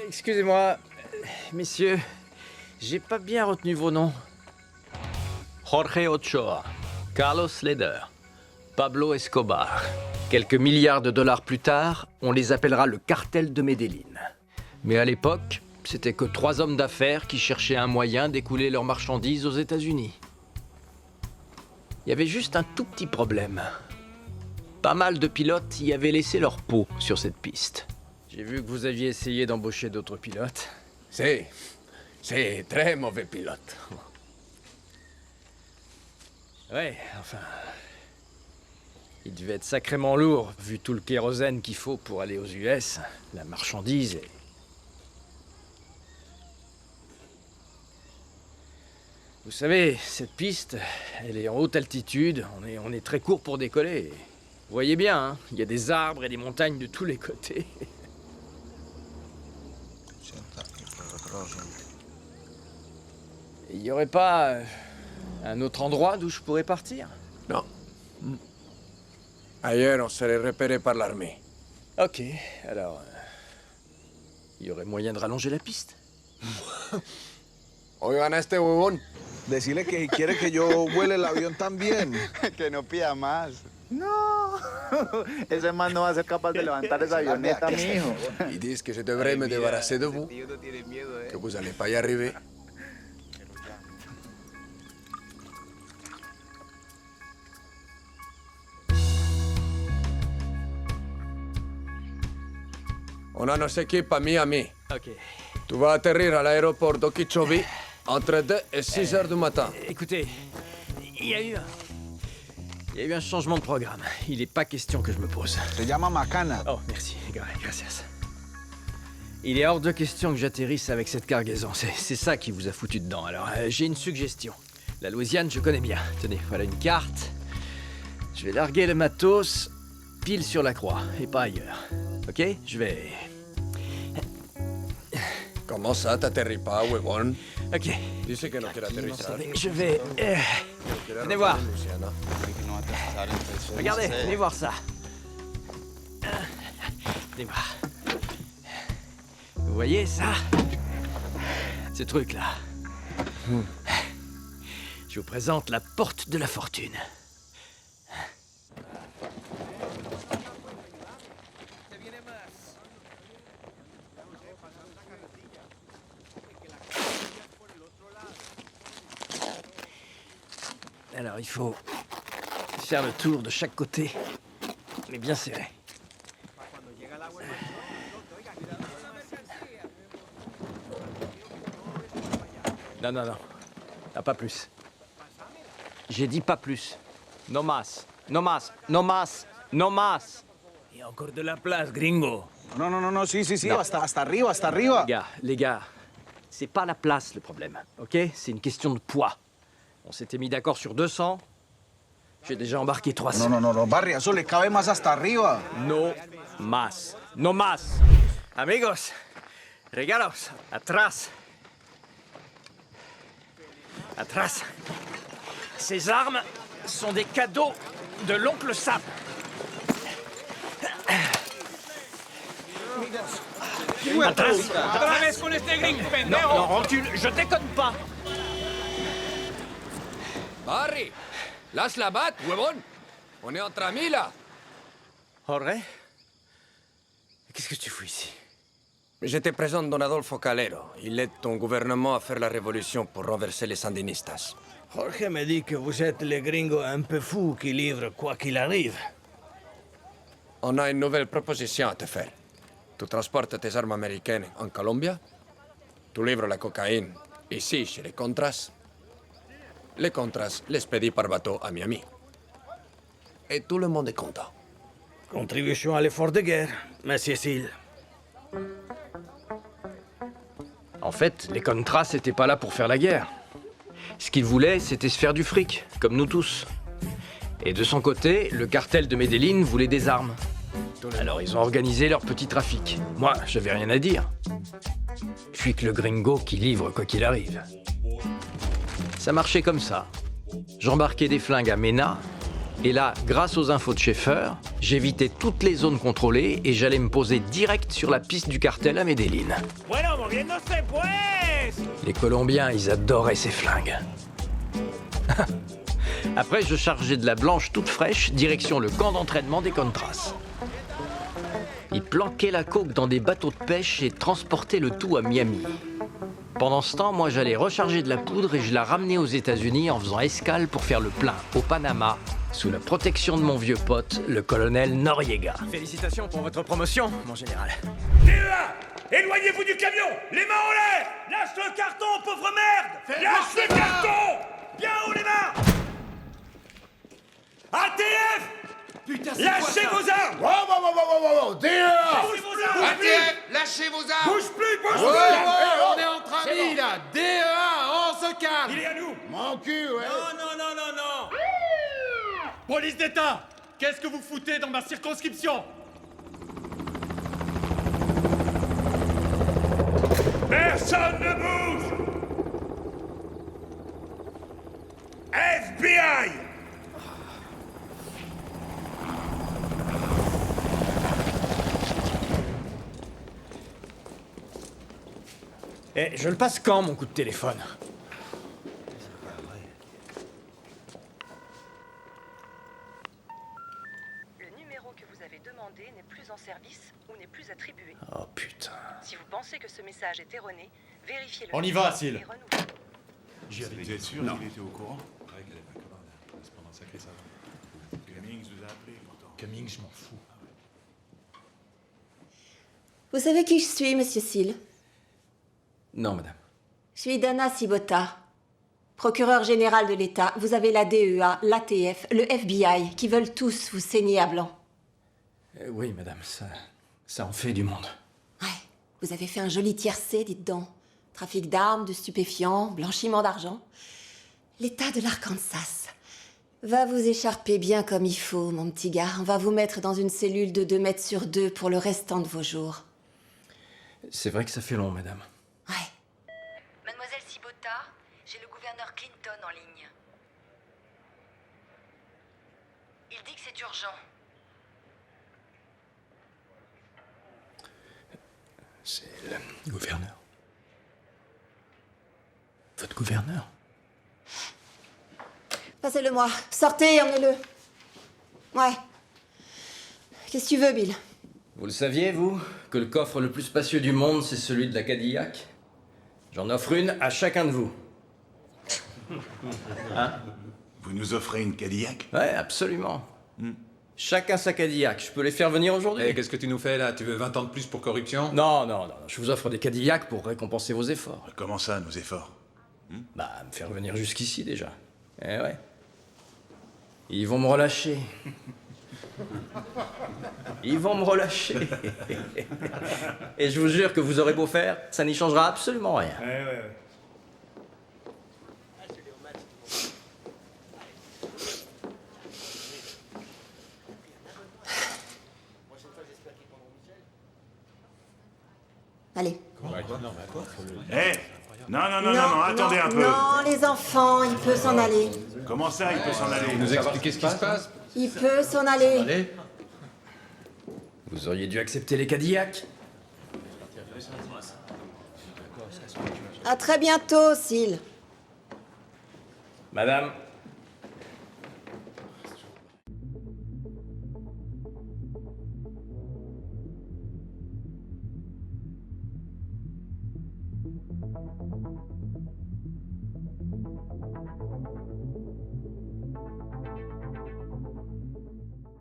Excusez-moi, messieurs, j'ai pas bien retenu vos noms. Jorge Ochoa, Carlos Leder, Pablo Escobar. Quelques milliards de dollars plus tard, on les appellera le cartel de Medellín. Mais à l'époque, c'était que 3 hommes d'affaires qui cherchaient un moyen d'écouler leurs marchandises aux États-Unis. Il y avait juste un tout petit problème. Pas mal de pilotes y avaient laissé leur peau sur cette piste. J'ai vu que vous aviez essayé d'embaucher d'autres pilotes. C'est très mauvais pilote. Ouais, enfin... Il devait être sacrément lourd, vu tout le kérosène qu'il faut pour aller aux US, la marchandise et... Vous savez, cette piste, elle est en haute altitude, on est très court pour décoller. Vous voyez bien, hein, il y a des arbres et des montagnes de tous les côtés. Il n'y aurait pas un autre endroit d'où je pourrais partir? Non. Ailleurs, on serait repéré par l'armée. Ok, alors... il y aurait moyen de rallonger la piste? Oigan a este huevón. Decirle que si quiere que yo vuele el avión también. Que no pida más. No, ese man no va a ser capaz de levantar esa avioneta, mijo. Ils disent que je devrais me débarrasser de vous, que vous allez pas y arriver. On a nos équipes à Miami. Ok. Tu vas atterrir à l'aéroport d'Okeechobee entre 2 et 6 heures du matin. Écoutez, il y a eu un changement de programme. Il n'est pas question que je me pose. Se llama Macana. Oh, merci. Gracias. Il est hors de question que j'atterrisse avec cette cargaison. C'est ça qui vous a foutu dedans. Alors, j'ai une suggestion. La Louisiane, je connais bien. Tenez, voilà une carte. Je vais larguer le matos pile sur la croix, et pas ailleurs. Ok? Je vais... Comment ça, t'atterris pas, huevón? Ok. Dice que no quiere aterrizar. Je vais... venez voir. Regardez, venez voir ça. Venez voir. Vous voyez ça? Ce truc-là. Je vous présente la porte de la fortune. Alors, il faut faire le tour de chaque côté, mais bien serré. Non. Ah, pas plus. J'ai dit pas plus. No más. Y encore de la place, gringo. No, sí, No. hasta arriba. Les gars, c'est pas la place le problème, ok? C'est une question de poids. On s'était mis d'accord sur 200. J'ai déjà embarqué 300. No, Barry, eso le cabe más hasta arriba. No más. Amigos, regalos, atrás. Ces armes sont des cadeaux de l'oncle Sam. Atrás. ¡Otra vez con este gringo, Non, pendejo! recule, je déconne pas. Barry, lâche la batte, huevón. On est entre amis, là. Jorge, qu'est-ce que tu fous ici? Je te présente Don Adolfo Calero. Il aide ton gouvernement à faire la révolution pour renverser les sandinistas. Jorge me dit que vous êtes le gringo un peu fou qui livre quoi qu'il arrive. On a une nouvelle proposition à te faire. Tu transportes tes armes américaines en Colombie. Tu livres la cocaïne ici, chez les Contras. Les Contras l'expédient par bateau à Miami. Et tout le monde est content. Contribution à l'effort de guerre, Monsieur Seal. En fait, les Contras n'étaient pas là pour faire la guerre. Ce qu'ils voulaient, c'était se faire du fric, comme nous tous. Et de son côté, le cartel de Medellín voulait des armes. Alors ils ont organisé leur petit trafic. Moi, j'avais rien à dire. Je suis que le gringo qui livre quoi qu'il arrive. Ça marchait comme ça. J'embarquais des flingues à Mena, Et là, grâce aux infos de Schaeffer, j'évitais toutes les zones contrôlées et j'allais me poser direct sur la piste du cartel à Medellín. Bueno, moviéndose pues. Les Colombiens, ils adoraient ces flingues. Après, je chargeais de la blanche toute fraîche, direction le camp d'entraînement des Contras. Ils planquaient la coke dans des bateaux de pêche et transportaient le tout à Miami. Pendant ce temps, moi, j'allais recharger de la poudre et je la ramenais aux États-Unis en faisant escale pour faire le plein au Panama, sous la protection de mon vieux pote, le colonel Noriega. Félicitations pour votre promotion, mon général. DEA, éloignez-vous du camion. Les mains en l'air. Lâche le carton, pauvre merde. Lâche le carton. Bien haut les mains. ATF. Putain, c'est Lâchez quoi, ça? vos armes. Wow, DEA! Lâchez vos armes. ATF, lâchez vos armes! Bouge plus, bouge Ouais, plus. on est entre amis, là! DEA, on se calme! Il est à nous. Mon cul, ouais! Non. Police d'État, qu'est-ce que vous foutez dans ma circonscription? Personne ne bouge. FBI. Eh, je le passe quand, mon coup de téléphone? Le numéro que vous avez demandé n'est plus en service ou n'est plus attribué. Oh putain. Si vous pensez que ce message est erroné, vérifiez-le. On y va, Syl. Et renouvelez. Vous êtes sûr qu'il était au courant? C'est pendant un sacré savant. Cummings vous a appelé pourtant. Cummings, je m'en fous. Vous savez qui je suis, monsieur Seal? Non, madame. Je suis Dana Sibota, procureur général de l'État. Vous avez la DEA, l'ATF, le FBI, qui veulent tous vous saigner à blanc. Oui, madame, ça en fait du monde. Ouais, vous avez fait un joli tiercé, dites donc. Trafic d'armes, de stupéfiants, blanchiment d'argent. L'État de l'Arkansas va vous écharper bien comme il faut, mon petit gars. On va vous mettre dans une cellule de 2 mètres sur 2 pour le restant de vos jours. C'est vrai que ça fait long, madame. Ouais. Mademoiselle Sibota, j'ai le gouverneur Clinton en ligne. Il dit que c'est urgent. C'est le gouverneur. Votre gouverneur? Passez-le-moi. Sortez, emmenez-le. Ouais. Qu'est-ce que tu veux, Bill? Vous le saviez, vous, que le coffre le plus spacieux du monde, c'est celui de la Cadillac? J'en offre une à chacun de vous. Hein? Vous nous offrez une Cadillac? Ouais, absolument. Chacun sa Cadillac. Je peux les faire venir aujourd'hui? Et qu'est-ce que tu nous fais là? Tu veux 20 ans de plus pour corruption? Non. Je vous offre des Cadillacs pour récompenser vos efforts. Comment ça, nos efforts? Bah, me faire venir jusqu'ici déjà. Eh ouais. Ils vont me relâcher. Ils vont me relâcher. Et je vous jure que vous aurez beau faire, ça n'y changera absolument rien. Allez. Eh! Non, attendez un peu. Non, les enfants, il peut s'en aller. Comment ça, il peut s'en aller? Nous expliquer ce qui se passe? Il peut s'en aller. Allez. Vous auriez dû accepter les Cadillacs. À très bientôt, Seal. Madame.